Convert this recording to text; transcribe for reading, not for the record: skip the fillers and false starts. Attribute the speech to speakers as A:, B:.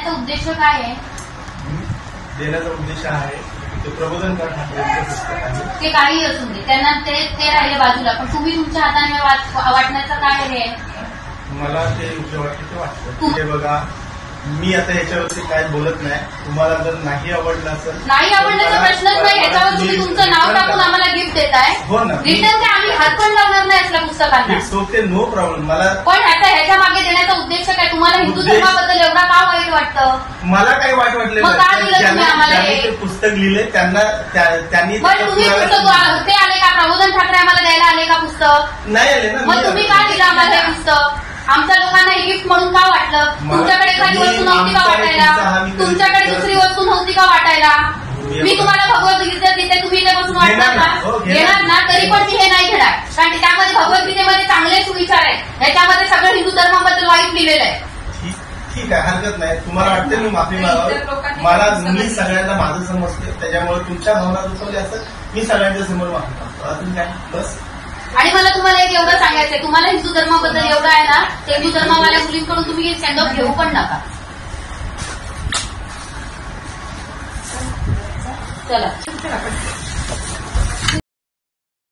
A: देण्याचा उद्देश काय आहे?
B: देण्याचा उद्देश आहे ते प्रबोधनकार ठाकरेंचं पुस्तक आहे.
A: ते काही असून दे, त्यांना ते राहिले बाजूला, पण तुम्ही तुमच्या हाताने वाटण्याचं काय हे?
B: मला ते योग्य वाटतं ते वाटतं. ते बघा, मी आता याच्यावरती काय बोलत नाही. तुम्हाला जर नाही आवडलं असेल,
A: नाही आवडण्याचा प्रश्नच नाही. याच्यावर तुम्ही तुमचं नाव टाकून आम्हाला गिफ्ट देताय.
B: हो ना,
A: रिटर्न ते आम्ही हात पण लावणार नाही असल्या पुस्तकांना.
B: Okay, no problem. मला
A: पण ह्याच्या मागे देण्याचा उद्देश काय? तुम्हाला हिंदू धर्माबद्दल एवढा का वाईट वाटतं?
B: मला काही वाईट वाटलं
A: मग का दिलं तुम्ही आम्हाला?
B: ते पुस्तक लिहिले त्यांनी
A: पण तुम्ही पुस्तक ते आले का? प्रबोधन ठाकरे आम्हाला द्यायला आले का पुस्तक?
B: नाही आले ना.
A: मग तुम्ही का दिलं आम्हाला हे पुस्तक? आमच्या लोकांना हे गिफ्ट म्हणून का वाटलं? तुमच्याकडे एखादी वस्तू नव्हती का वाटायला? तुमच्याकडे दुसरी वस्तू नव्हती का वाटायला? मी तुम्हाला भगवद्गीता देते, तुम्ही इथे बसून वाटणार ना? घेणार ना? तरी पण मी हे नाही घेणार, कारण की त्यामध्ये भगवद्गीतेमध्ये चांगले सुविचार आहेत. ह्याच्यामध्ये सगळं हिंदू धर्माबद्दल वाईट लिहिलेलं आहे.
B: ठीक आहे, हरकत नाही. तुम्हाला वाटते मी माफी मागावं. मला मी सगळ्यांना माझं समजते, त्याच्यामुळे तुमच्या भावना दुखवल्या असत मी सगळ्यांच्या समोर माफी मागतो. अजून काय? बस.
A: आणि मला तुम्हाला एक एवढं सांगायचंय, तुम्हाला हिंदू धर्माबद्दल एवढं आहे ना, हिंदू धर्मावाल्या मुलींकडून तुम्ही स्टँडअप घेऊ पण नका. चला.